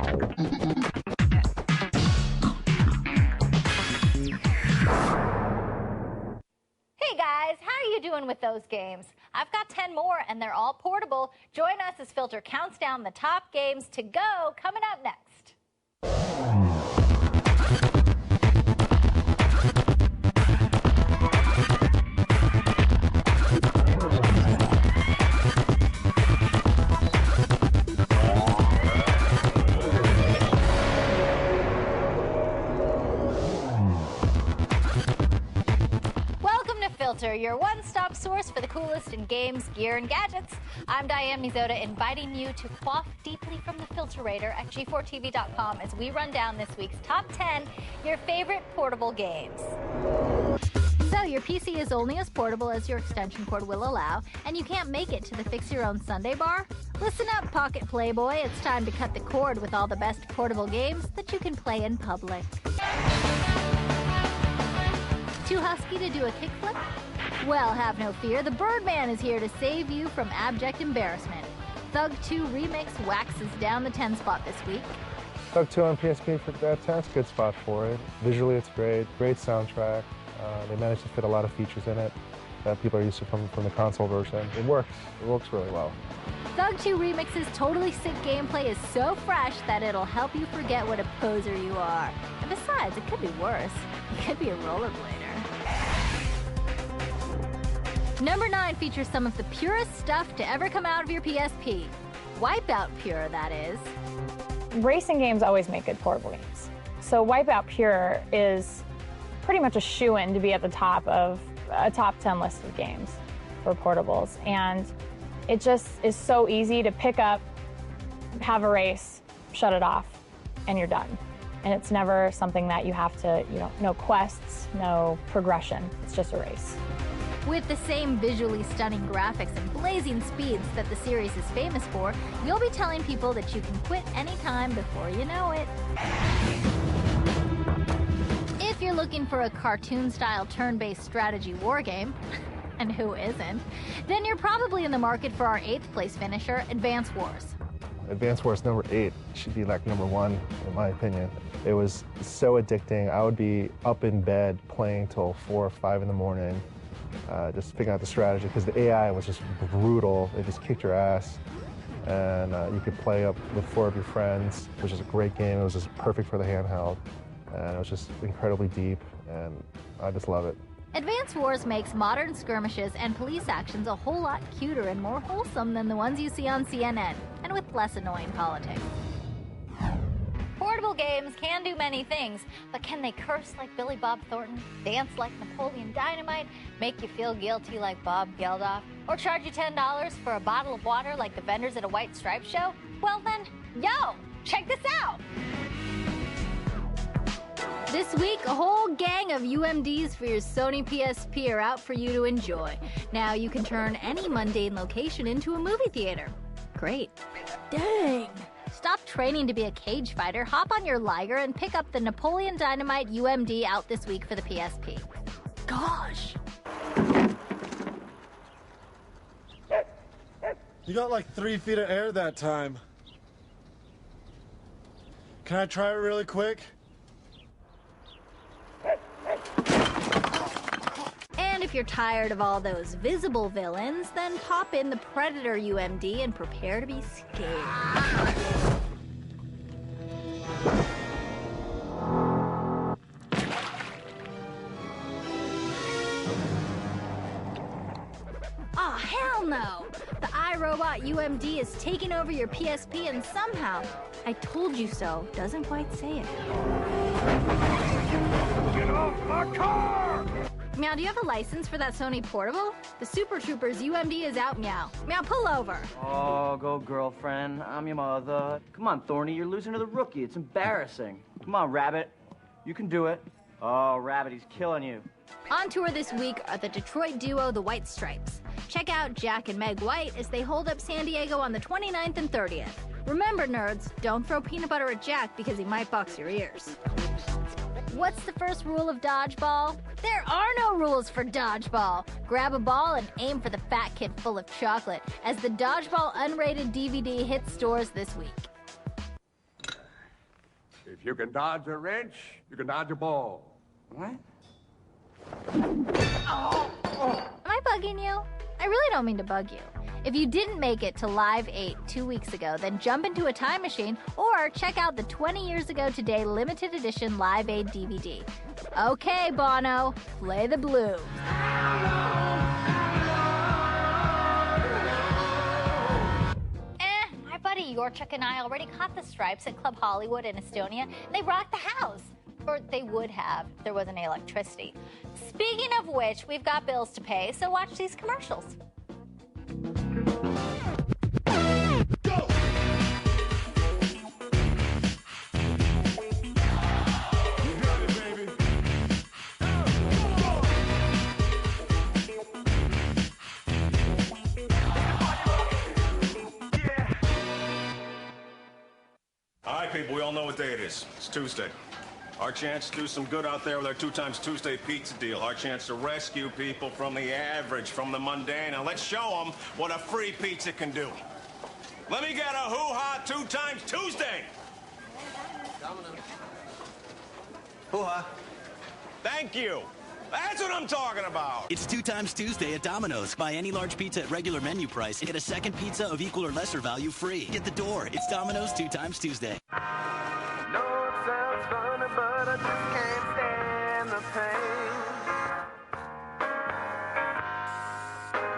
Hey guys, how are you doing with those games? I've got 10 more and they're all portable. Join us as Filter counts down the top games to go coming up next. Filter, your one-stop source for the coolest in games, gear, and gadgets. I'm Diane Mizoda, inviting you to quaff deeply from the Filterator at g4tv.com as we run down this week's top 10 your favorite portable games. So your PC is only as portable as your extension cord will allow, and you can't make it to the fix-your-own Sunday bar? Listen up, Pocket Playboy. It's time to cut the cord with all the best portable games that you can play in public. Too husky to do a kickflip? Well, have no fear. The Birdman is here to save you from abject embarrassment. Thug 2 Remix waxes down the 10 spot this week. Thug 2 on PSP for that 10's a good spot for it. Visually, it's great. Great soundtrack. They managed to fit a lot of features in it that people are used to from the console version. It works. It works really well. Thug 2 Remix's totally sick gameplay is so fresh that it'll help you forget what a poser you are. And besides, it could be worse. It could be a rollerblader. Number 9 features some of the purest stuff to ever come out of your PSP. Wipeout Pure, that is. Racing games always make good portable games. So Wipeout Pure is pretty much a shoo-in to be at the top of a top 10 list of games for portables. And it just is so easy to pick up, have a race, shut it off, and you're done. And it's never something that you have to, no quests, no progression. It's just a race. With the same visually stunning graphics and blazing speeds that the series is famous for, you'll be telling people that you can quit anytime before you know it. If you're looking for a cartoon-style turn-based strategy war game, and who isn't, then you're probably in the market for our 8th place finisher, Advance Wars. Advance Wars number 8 should be like number 1, in my opinion. It was so addicting. I would be up in bed playing till 4 or 5 in the morning. Just figuring out the strategy, because the AI was just brutal. It just kicked your ass. And you could play up with 4 of your friends, which is a great game. It was just perfect for the handheld. And it was just incredibly deep, and I just love it. Advance Wars makes modern skirmishes and police actions a whole lot cuter and more wholesome than the ones you see on CNN, and with less annoying politics. Portable games can do many things, but can they curse like Billy Bob Thornton, dance like Napoleon Dynamite, make you feel guilty like Bob Geldof, or charge you $10 for a bottle of water like the vendors at a White Stripe show? Well then, yo, check this out! This week, a whole gang of UMDs for your Sony PSP are out for you to enjoy. Now you can turn any mundane location into a movie theater. Great. Dang! Stop training to be a cage fighter, hop on your Liger, and pick up the Napoleon Dynamite UMD out this week for the PSP. Gosh! You got like 3 feet of air that time. Can I try it really quick? And if you're tired of all those visible villains, then pop in the Predator UMD and prepare to be scared. Oh, hell no! The iRobot UMD is taking over your PSP, and somehow, I told you so doesn't quite say it. Get off my car! Meow, do you have a license for that Sony Portable? The Super Troopers UMD is out, Meow. Meow, pull over. Oh, go girlfriend. I'm your mother. Come on, Thorny, you're losing to the rookie. It's embarrassing. Come on, Rabbit. You can do it. Oh, Rabbit, he's killing you. On tour this week are the Detroit duo, the White Stripes. Check out Jack and Meg White as they hold up San Diego on the 29th and 30th. Remember, nerds, don't throw peanut butter at Jack because he might box your ears. What's the first rule of dodgeball? There are no rules for dodgeball. Grab a ball and aim for the fat kid full of chocolate as the Dodgeball unrated DVD hits stores this week. If you can dodge a wrench, you can dodge a ball. What? Am I bugging you? I really don't mean to bug you. If you didn't make it to Live 8 2 weeks ago, then jump into a time machine or check out the 20 Years Ago Today limited edition Live 8 DVD. Okay, Bono, play the blues. My buddy Yorchuk and I already caught the Stripes at Club Hollywood in Estonia, and they rocked the house. Or they would have if there wasn't any electricity. Speaking of which, we've got bills to pay, so watch these commercials. Go! You got it, baby. Yeah. All right, people, we all know what day it is. It's Tuesday. Our chance to do some good out there with our 2 times Tuesday pizza deal. Our chance to rescue people from the average, from the mundane, and let's show them what a free pizza can do. Let me get a hoo-ha 2 times Tuesday. Hoo-ha. Thank you. That's what I'm talking about. It's 2 times Tuesday at Domino's. Buy any large pizza at regular menu price and get a second pizza of equal or lesser value free. Get the door. It's Domino's 2 times Tuesday. But I just can't stand the pain.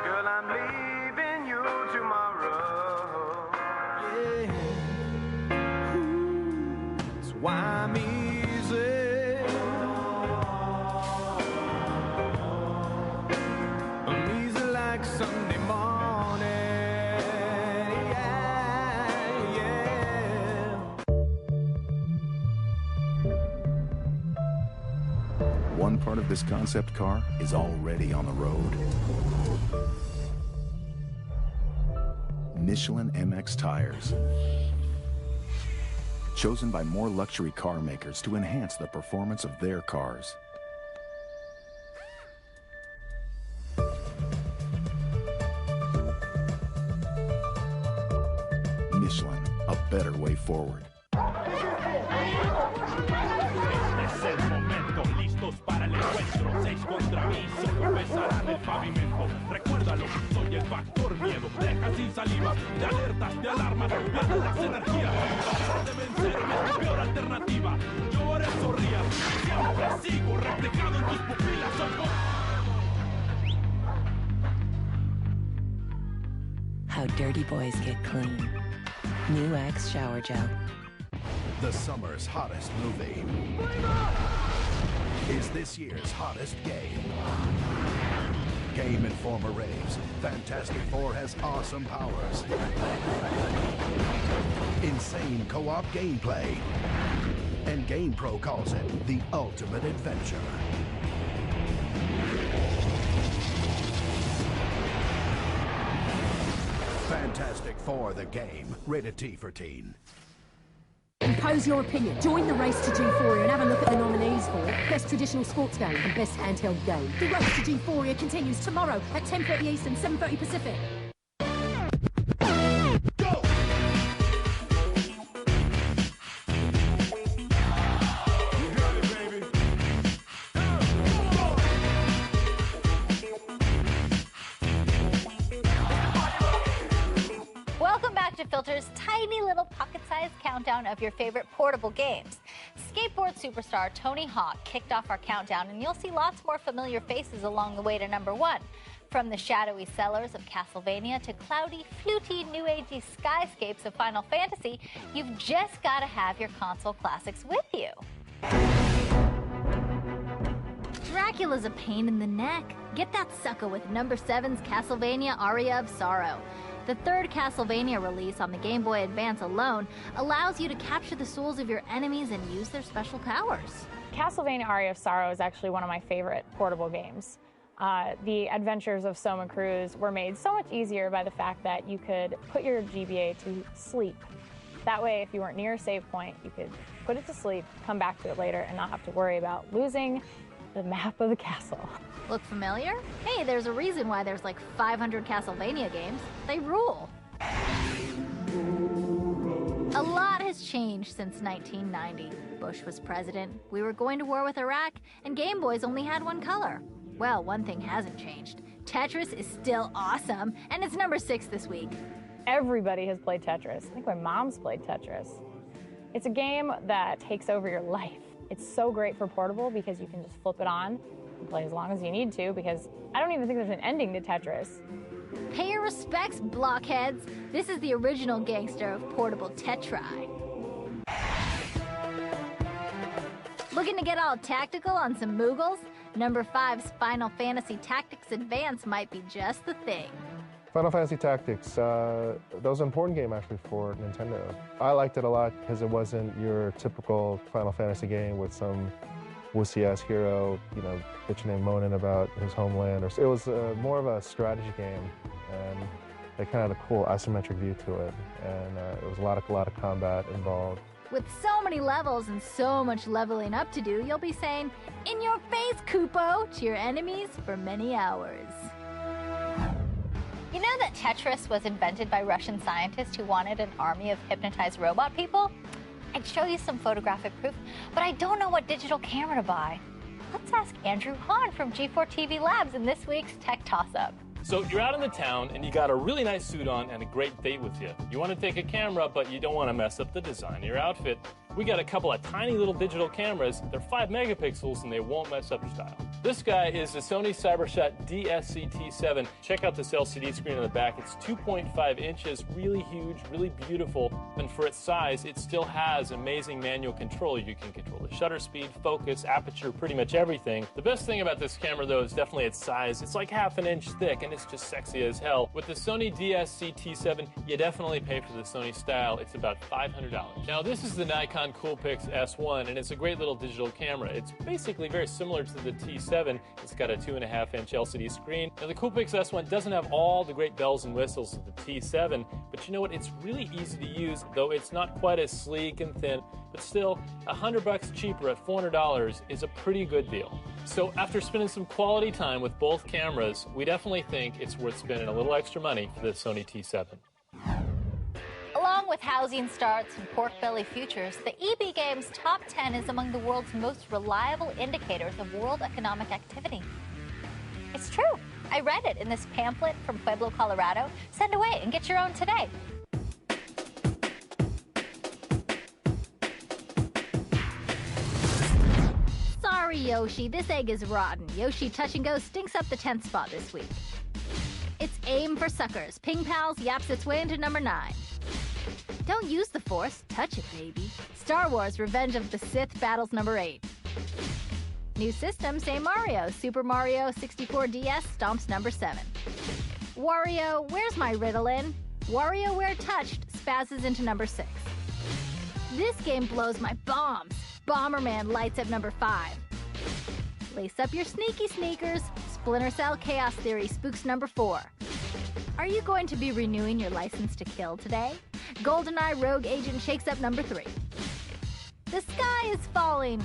Girl, I'm leaving you tomorrow. Yeah. That's why I'm easy. I'm easy like Sunday morning. Yeah, yeah. One part of this concept car is already on the road. Michelin MX tires. Chosen by more luxury car makers to enhance the performance of their cars. Michelin, a better way forward. Este es el momento, listos para el encuentro. 6 contra mí, 5 besarán el pavimento. Recuérdalo, soy el factor miedo. Deja sin saliva, te alertas, te alarmas, pierdes las energías. Tratas de vencerme, peor alternativa. Yo por eso rías, siempre sigo reflejado en tus pupilas. Soy How dirty boys get clean. New Axe Shower Gel. The summer's hottest movie is this year's hottest game. Game Informer raves Fantastic Four has awesome powers, insane co-op gameplay, and GamePro calls it the ultimate adventure. Fantastic Four, the game. Rated T for teen. Impose your opinion. Join the race to G4 and have a look at the nominees for Best Traditional Sports Game and Best Handheld Game. The race to G4 continues tomorrow at 10:30 Eastern, 7:30 Pacific. Filter's tiny little pocket-sized countdown of your favorite portable games. Skateboard superstar Tony Hawk kicked off our countdown, and you'll see lots more familiar faces along the way to #1. From the shadowy cellars of Castlevania to cloudy, fluty, new-agey skyscapes of Final Fantasy, you've just got to have your console classics with you. Dracula's a pain in the neck. Get that sucker with #7's Castlevania Aria of Sorrow. The third Castlevania release on the Game Boy Advance alone allows you to capture the souls of your enemies and use their special powers. Castlevania Aria of Sorrow is actually one of my favorite portable games. The adventures of Soma Cruz were made so much easier by the fact that you could put your GBA to sleep. That way, if you weren't near a save point, you could put it to sleep, come back to it later, and not have to worry about losing the map of the castle. Look familiar? Hey, there's a reason why there's like 500 Castlevania games. They rule. A lot has has changed since 1990. Bush was president, we were going to war with Iraq, and Game Boys only had one color. Well, one thing hasn't changed. Tetris is still awesome, and it's number 6 this week. Everybody has played Tetris. I think my mom's played Tetris. It's a game that takes over your life. It's so great for portable because you can just flip it on and play as long as you need to, because I don't even think there's an ending to Tetris. Pay your respects, blockheads. This is the original gangster of portable Tetris. Looking to get all tactical on some Moogles? Number 5's Final Fantasy Tactics Advance might be just the thing. Final Fantasy Tactics, that was an important game actually for Nintendo. I liked it a lot because it wasn't your typical Final Fantasy game with some wussy-ass hero, bitching and moaning about his homeland. It was more of a strategy game, and it kind of had a cool isometric view to it, and it was a lot of combat involved. With so many levels and so much leveling up to do, you'll be saying, "In your face, Koopo," to your enemies for many hours. You know that Tetris was invented by Russian scientists who wanted an army of hypnotized robot people? I'd show you some photographic proof, but I don't know what digital camera to buy. Let's ask Andrew Hahn from G4 TV Labs in this week's Tech Toss-Up. So you're out in the town and you got a really nice suit on and a great date with you. You want to take a camera, but you don't want to mess up the design of your outfit. We got a couple of tiny little digital cameras. They're 5 megapixels and they won't mess up your style. This guy is the Sony CyberShot DSC-T7. Check out this LCD screen on the back. It's 2.5 inches, really huge, really beautiful. And for its size, it still has amazing manual control. You can control the shutter speed, focus, aperture, pretty much everything. The best thing about this camera, though, is definitely its size. It's like ½ an inch thick, and it's just sexy as hell. With the Sony DSC-T7, you definitely pay for the Sony style. It's about $500. Now, this is the Nikon Coolpix S1, and it's a great little digital camera. It's basically very similar to the T7. It's got a 2.5-inch LCD screen. Now, the Coolpix S1 doesn't have all the great bells and whistles of the T7, but you know what? It's really easy to use, though it's not quite as sleek and thin, but still, $100 cheaper at $400 is a pretty good deal. So after spending some quality time with both cameras, we definitely think it's worth spending a little extra money for the Sony T7. Along with housing starts and pork belly futures, the EB Games Top 10 is among the world's most reliable indicators of world economic activity. It's true. I read it in this pamphlet from Pueblo, Colorado. Send away and get your own today. Sorry, Yoshi, this egg is rotten. Yoshi Touch and Go stinks up the 10th spot this week. It's Aim for Suckers. Ping Pals yaps its way into number 9. Don't use the Force, touch it, baby. Star Wars Revenge of the Sith battles number 8. New system, say Mario. Super Mario 64 DS stomps number 7. Wario, where's my Ritalin? WarioWare Touched spazzes into number 6. This game blows my bombs. Bomberman lights up number 5. Lace up your sneaky sneakers. Splinter Cell Chaos Theory spooks number 4. Are you going to be renewing your license to kill today? GoldenEye Rogue Agent shakes up number 3. The Sky is Falling,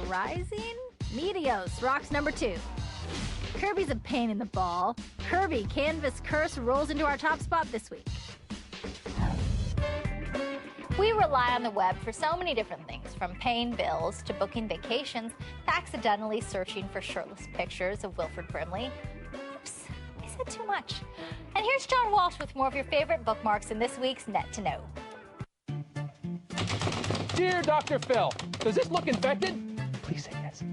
rising? Meteos rocks number 2. Kirby's a pain in the ball. Kirby Canvas Curse rolls into our top spot this week. We rely on the web for so many different things, from paying bills to booking vacations to accidentally searching for shirtless pictures of Wilford Brimley. Oops, I said too much. And here's John Walsh with more of your favorite bookmarks in this week's Net to Know. Dear Dr. Phil, does this look infected? Please say yes.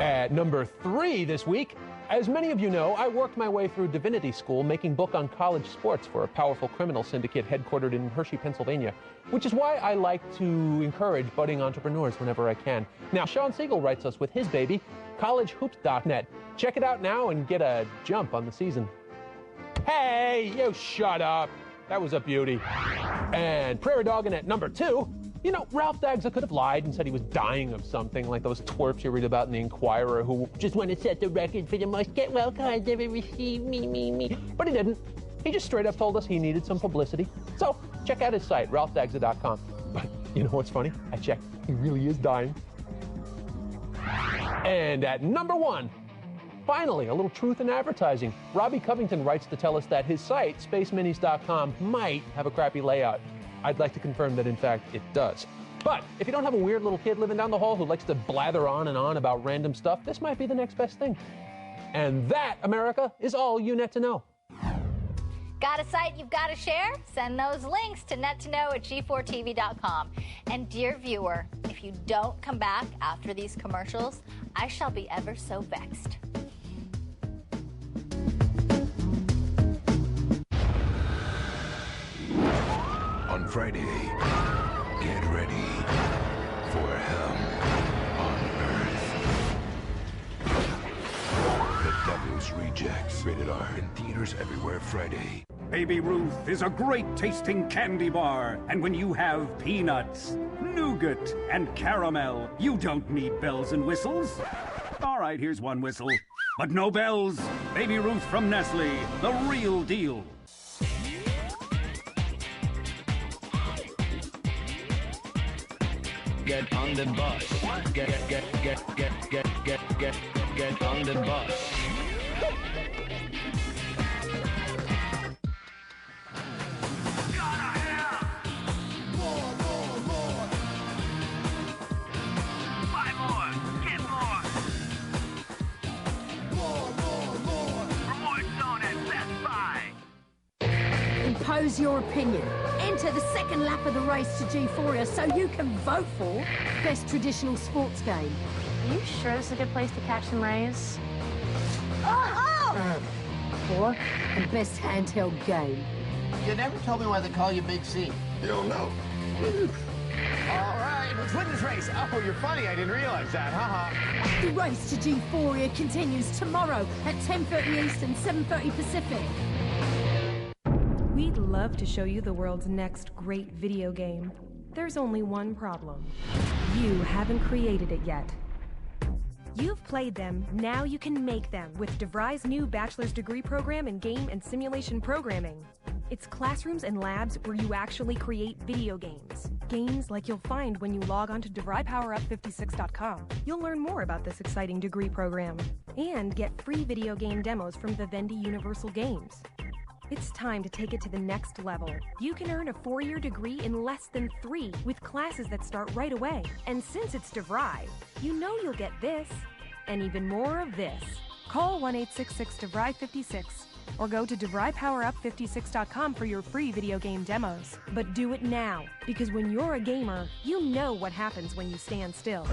At number 3 this week, as many of you know, I worked my way through divinity school making book on college sports for a powerful criminal syndicate headquartered in Hershey, Pennsylvania, which is why I like to encourage budding entrepreneurs whenever I can. Now, Sean Siegel writes us with his baby, collegehoops.net. Check it out now and get a jump on the season. Hey, you shut up. That was a beauty. And Prairie Doggin at number 2. You know, Ralph Dagsa could have lied and said he was dying of something, like those twerps you read about in the Inquirer who just want to set the record for the most get-well cards ever received, me. But he didn't. He just straight up told us he needed some publicity. So, check out his site, ralphdagsa.com. But you know what's funny? I checked. He really is dying. And at number 1, finally, a little truth in advertising. Robbie Covington writes to tell us that his site, spaceminis.com, might have a crappy layout. I'd like to confirm that, in fact, it does. But if you don't have a weird little kid living down the hall who likes to blather on and on about random stuff, this might be the next best thing. And that, America, is all you net to know. Got a site you've got to share? Send those links to nettoknow@g4tv.com. And dear viewer, if you don't come back after these commercials, I shall be ever so vexed. On Friday, get ready for hell on earth. The Devil's Rejects, rated R, in theaters everywhere Friday. Baby Ruth is a great-tasting candy bar, and when you have peanuts, nougat, and caramel, you don't need bells and whistles. All right, here's one whistle, but no bells. Baby Ruth from Nestle, the real deal. Get on the bus. Get on the bus. Impose your opinion. Enter the second lap of the race to G4 so you can vote for best traditional sports game. Are you sure this is a good place to catch some rays? Or the best handheld game. You never told me why they call you Big C. You don't know. All right, let's win this race. Oh, you're funny. I didn't realize that. Haha. The race to G4 continues tomorrow at 10:30 Eastern, 7:30 Pacific. We'd love to show you the world's next great video game. There's only one problem. You haven't created it yet. You've played them, now you can make them with DeVry's new bachelor's degree program in game and simulation programming. It's classrooms and labs where you actually create video games. Games like you'll find when you log on to DeVryPowerUp56.com. You'll learn more about this exciting degree program and get free video game demos from Vivendi Universal Games. It's time to take it to the next level. You can earn a 4-year degree in less than 3 with classes that start right away. And since it's DeVry, you know you'll get this and even more of this. Call 1-866-DeVry56 or go to DeVryPowerUp56.com for your free video game demos. But do it now, because when you're a gamer, you know what happens when you stand still.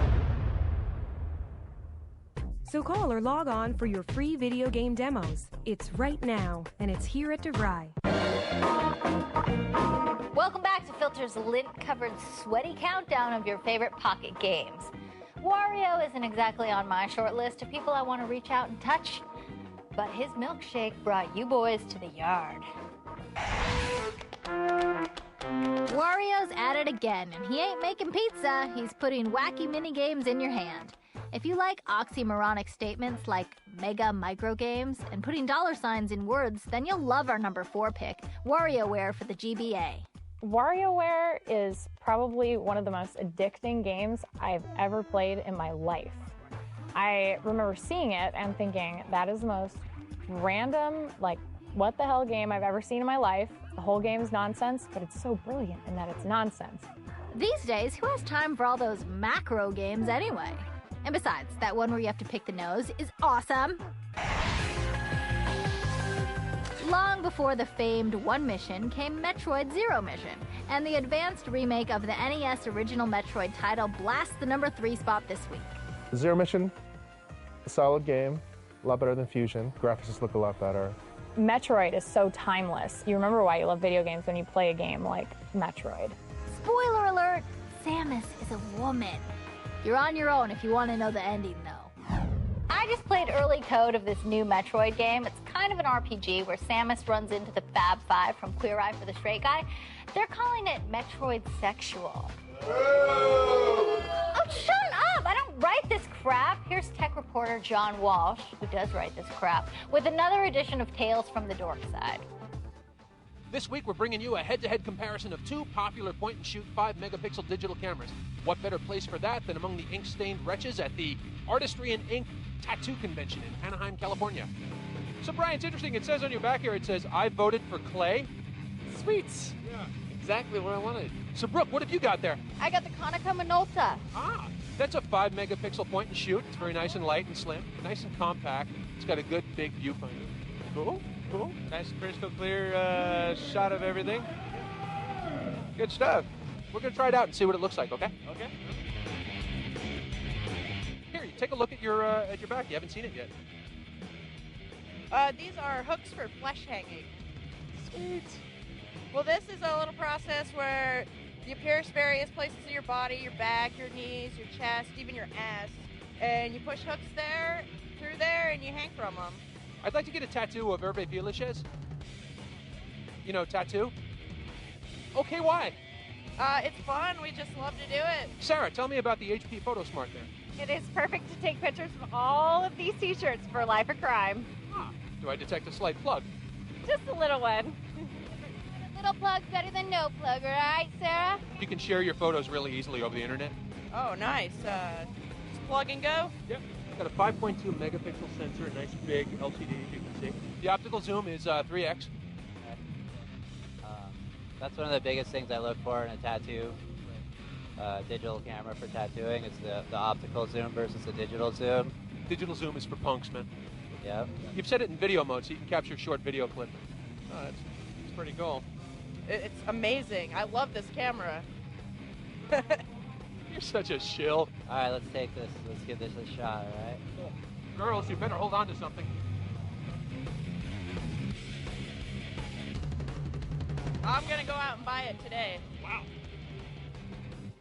So call or log on for your free video game demos. It's right now, and it's here at DeVry. Welcome back to Filter's lint-covered sweaty countdown of your favorite pocket games. Wario isn't exactly on my short list of people I want to reach out and touch, but his milkshake brought you boys to the yard. Wario's at it again, and he ain't making pizza. He's putting wacky mini-games in your hand. If you like oxymoronic statements like mega micro games and putting dollar signs in words, then you'll love our number 4 pick, WarioWare for the GBA. WarioWare is probably one of the most addicting games I've ever played in my life. I remember seeing it and thinking, that is the most random, like, what the hell game I've ever seen in my life. The whole game's nonsense, but it's so brilliant in that it's nonsense. These days, who has time for all those macro games anyway? And besides, that one where you have to pick the nose is awesome. Long before the famed One Mission came Metroid Zero Mission, and the advanced remake of the NES original Metroid title blasts the number 3 spot this week. Zero Mission, a solid game, a lot better than Fusion. Graphics just look a lot better. Metroid is so timeless. You remember why you love video games when you play a game like Metroid. Spoiler alert, Samus is a woman. You're on your own if you want to know the ending, though. I just played early code of this new Metroid game. It's kind of an RPG where Samus runs into the Fab Five from Queer Eye for the Straight Guy. They're calling it Metroid Sexual. Oh, shut up! I don't write this crap. Here's tech reporter John Walsh, who does write this crap, with another edition of Tales from the Dork Side. This week, we're bringing you a head-to-head comparison of 2 popular point-and-shoot 5-megapixel digital cameras. What better place for that than among the ink-stained wretches at the Artistry and Ink Tattoo Convention in Anaheim, California. So, Brian, it's interesting. It says on your back here, it says, I voted for Clay. Sweets. Yeah, exactly what I wanted. So, Brooke, what have you got there? I got the Konica Minolta. Ah, that's a 5-megapixel point and shoot. It's very nice and light and slim, nice and compact. It's got a good big viewfinder. Cool, cool. Nice crystal clear shot of everything. Good stuff. We're gonna try it out and see what it looks like, okay? Okay. Here, you take a look at your back. You haven't seen it yet. These are hooks for flesh hanging. Sweet. Well, this is a little process where you pierce various places of your body, your back, your knees, your chest, even your ass, and you push hooks there, through there, and you hang from them. I'd like to get a tattoo of Hervé Villachez. You know, tattoo? Okay, why? It's fun. We just love to do it. Sarah, tell me about the HP PhotoSmart there. It is perfect to take pictures of all of these t-shirts for Life of Crime. Do I detect a slight plug? Just a little one. A little plug better than no plug, right, Sarah? You can share your photos really easily over the internet. Oh, nice. Just plug and go? Yep. It's got a 5.2 megapixel sensor, nice big LCD, as you can see. The optical zoom is 3x. That's one of the biggest things I look for in a tattoo, digital camera for tattooing. It's the optical zoom versus the digital zoom. Digital zoom is for punks, man. Yep. You've set it in video mode so you can capture a short video clip. Oh, that's pretty cool. It's amazing. I love this camera. You're such a shill. All right, let's take this. Let's give this a shot, all right? Girls, you better hold on to something. I'm going to go out and buy it today. Wow.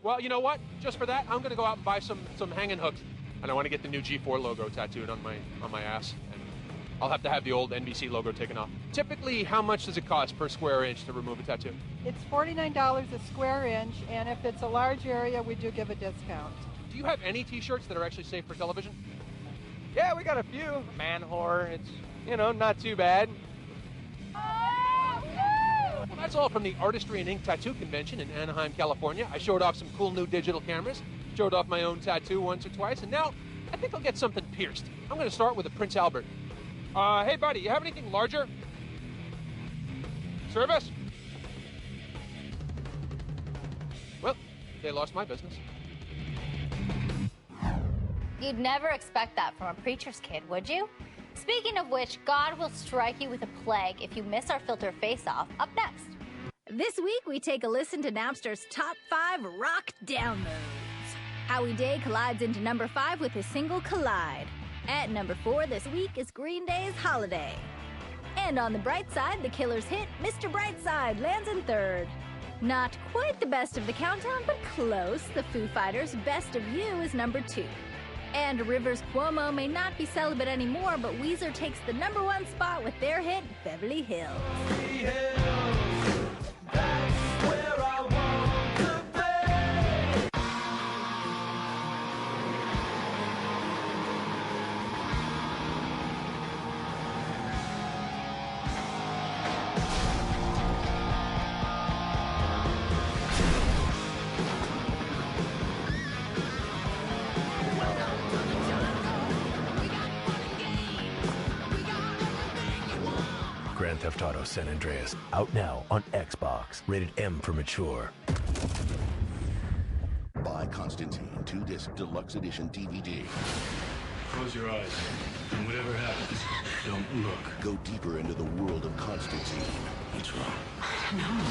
Well, you know what? Just for that, I'm going to go out and buy some hanging hooks. And I want to get the new G4 logo tattooed on my ass. And I'll have to have the old NBC logo taken off. Typically, how much does it cost per square inch to remove a tattoo? It's $49 a square inch, and if it's a large area, we do give a discount. Do you have any t-shirts that are actually safe for television? Yeah, we got a few. Man whore, it's, not too bad. Well, that's all from the Artistry and Ink Tattoo Convention in Anaheim, California. I showed off some cool new digital cameras, showed off my own tattoo once or twice, and now I think I'll get something pierced. I'm going to start with a Prince Albert. Hey, buddy, you have anything larger? Service? Well, they lost my business. You'd never expect that from a preacher's kid, would you? Speaking of which, God will strike you with a plague if you miss our filter face-off. Up next. This week, we take a listen to Napster's top 5 rock downloads. Howie Day collides into number 5 with his single Collide. At number 4 this week is Green Day's Holiday. And on the bright side, the Killer's hit, Mr. Brightside, lands in 3rd. Not quite the best of the countdown, but close. The Foo Fighters' Best of You is number 2. And Rivers Cuomo may not be celibate anymore, but Weezer takes the number 1 spot with their hit, Beverly Hills. Grand Theft Auto San Andreas, out now on Xbox. Rated M for mature. Buy Constantine 2-disc deluxe edition DVD. Close your eyes, and whatever happens, don't look. Go deeper into the world of Constantine. What's wrong? I don't know.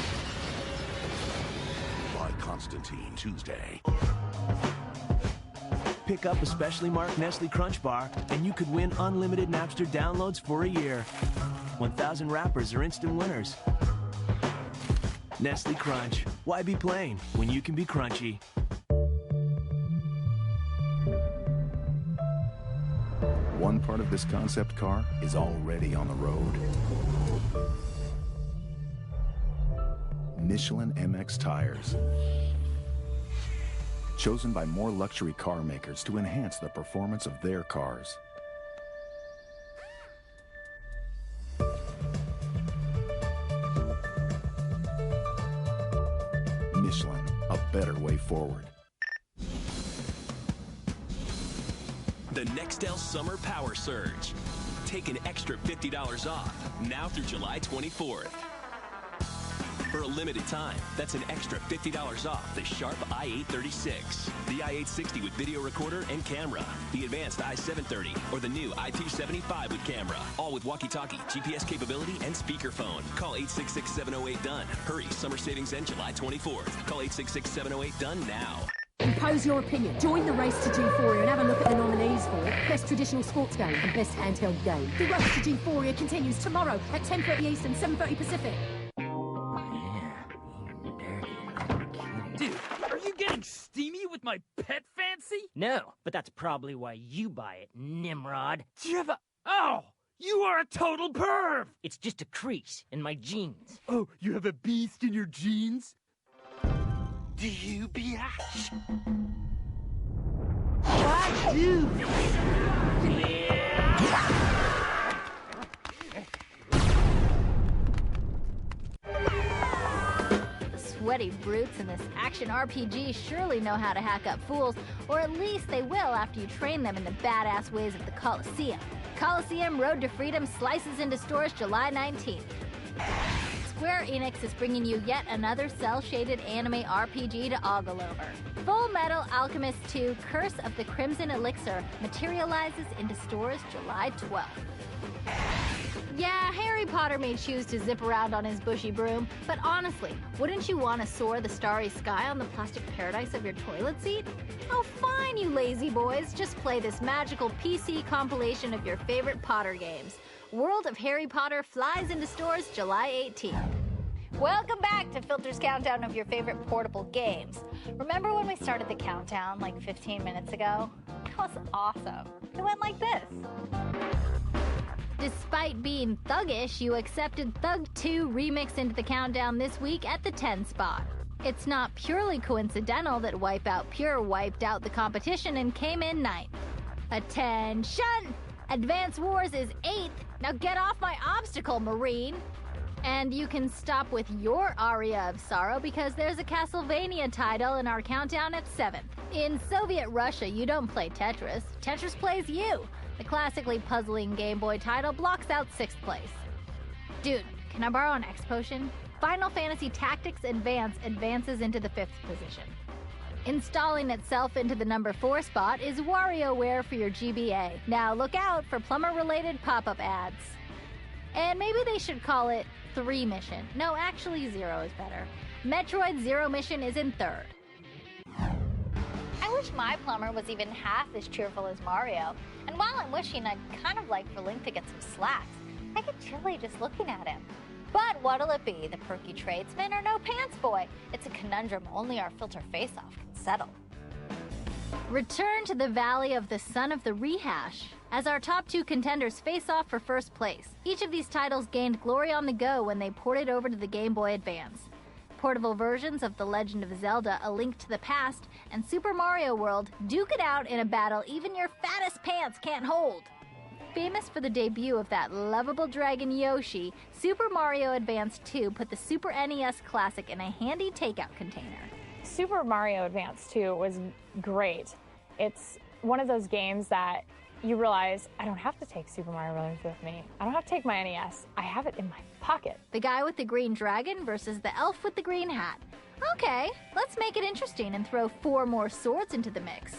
Buy Constantine Tuesday. Pick up a specially marked Nestle Crunch Bar, and you could win unlimited Napster downloads for a year. 1,000 rappers are instant winners. Nestle Crunch. Why be plain when you can be crunchy? One part of this concept car is already on the road. Michelin MX tires. Chosen by more luxury car makers to enhance the performance of their cars. Michelin, a better way forward. The Nextel Summer Power Surge. Take an extra $50 off now through July 24th. For a limited time, that's an extra $50 off the Sharp i836. The i860 with video recorder and camera. The advanced i730 or the new i275 with camera. All with walkie-talkie, GPS capability, and speakerphone. Call 866-708-DONE. Hurry, summer savings end July 24th. Call 866-708-DONE now. Impose your opinion. Join the race to G4 and have a look at the nominees for Best Traditional Sports Game and Best Handheld Game. The race to G4 continues tomorrow at 10:30 Eastern, 7:30 Pacific. Dude, are you getting steamy with my pet fancy? No, but that's probably why you buy it, Nimrod. Do you have a... Oh! You are a total perv! It's just a crease in my jeans. Oh, you have a beast in your jeans? Do you, biatch? What, dude? The sweaty brutes in this action RPG surely know how to hack up fools, or at least they will after you train them in the badass ways of the Coliseum. Coliseum Road to Freedom slices into stores July 19th. Square Enix is bringing you yet another cel-shaded anime RPG to ogle over. Full Metal Alchemist 2 Curse of the Crimson Elixir materializes into stores July 12th. Yeah, Harry Potter may choose to zip around on his bushy broom, but honestly, wouldn't you want to soar the starry sky on the plastic paradise of your toilet seat? Oh, fine, you lazy boys. Just play this magical PC compilation of your favorite Potter games. World of Harry Potter flies into stores July 18th. Welcome back to Filter's countdown of your favorite portable games. Remember when we started the countdown like 15 minutes ago? That was awesome. It went like this. Despite being thuggish, you accepted Thug 2 Remix into the countdown this week at the 10 spot. It's not purely coincidental that Wipeout Pure wiped out the competition and came in 9th. Attention! Advance Wars is 8th. Now get off my obstacle, Marine. And you can stop with your aria of sorrow because there's a Castlevania title in our countdown at 7th. In Soviet Russia, you don't play Tetris. Tetris plays you. The classically puzzling Game Boy title blocks out 6th place. Dude, can I borrow an X potion? Final Fantasy Tactics Advance advances into the 5th position. Installing itself into the number 4 spot is WarioWare for your GBA. Now look out for plumber-related pop-up ads. And maybe they should call it 3 Mission. No, actually 0 is better. Metroid Zero Mission is in 3rd. I wish my plumber was even half as cheerful as Mario. And while I'm wishing, I'd kind of like for Link to get some slacks. I get chilly just looking at him. But what'll it be, the perky tradesman or no pants boy? It's a conundrum only our Filter face-off can settle. Return to the Valley of the Son of the Rehash as our top 2 contenders face off for first place. Each of these titles gained glory on the go when they ported over to the Game Boy Advance. Portable versions of The Legend of Zelda: A Link to the Past and Super Mario World duke it out in a battle even your fattest pants can't hold. Famous for the debut of that lovable dragon Yoshi, Super Mario Advance 2 put the Super NES classic in a handy takeout container. Super Mario Advance 2 was great. It's one of those games that you realize, I don't have to take Super Mario Brothers with me. I don't have to take my NES. I have it in my pocket. The guy with the green dragon versus the elf with the green hat. Okay, let's make it interesting and throw 4 more swords into the mix.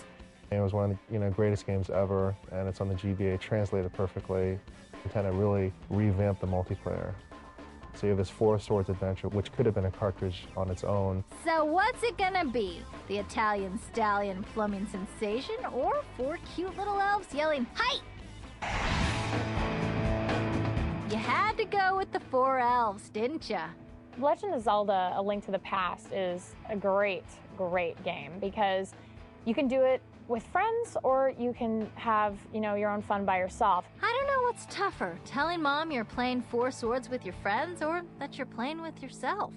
It was one of the greatest games ever, and it's on the GBA, translated perfectly. Nintendo really revamped the multiplayer. So you have this 4 Swords adventure, which could have been a cartridge on its own. So what's it gonna be? The Italian stallion plumbing sensation, or 4 cute little elves yelling, "Hi!" You had to go with the 4 elves, didn't ya? Legend of Zelda: A Link to the Past is a great, great game because you can do it with friends, or you can have, your own fun by yourself. I don't know what's tougher, telling Mom you're playing 4 Swords with your friends, or that you're playing with yourself.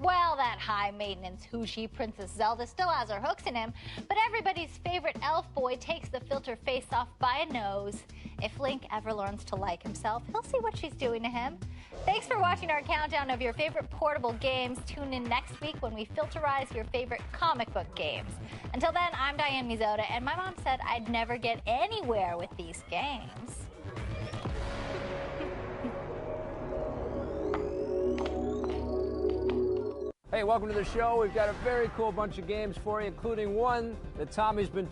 Well, that high-maintenance Hooshy Princess Zelda still has her hooks in him, but everybody's favorite elf boy takes the Filter face-off by a nose. If Link ever learns to like himself, he'll see what she's doing to him. Thanks for watching our countdown of your favorite portable games. Tune in next week when we filterize your favorite comic book games. Until then, I'm Diane Mizoda, and my mom said I'd never get anywhere with these games. Hey, welcome to the show. We've got a very cool bunch of games for you, including one that Tommy's been